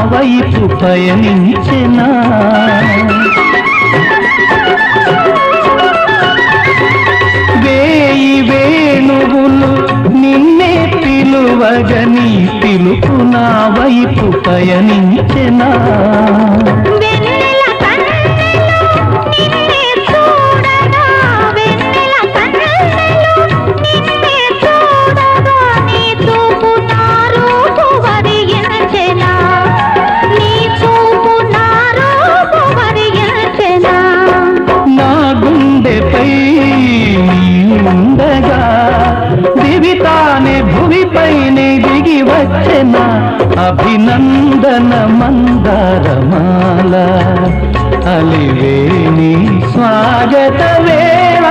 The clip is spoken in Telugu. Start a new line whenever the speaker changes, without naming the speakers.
వైపు పయనించెనా వేయి వేణువులు నిన్నే పిలువగని పిలుపు నా వైపు పయనించెనా ఉండగా దివితానే భువిపైనే దిగి వచ్చిన అభినందన మందారమాల అలివేణి స్వాగత వేళ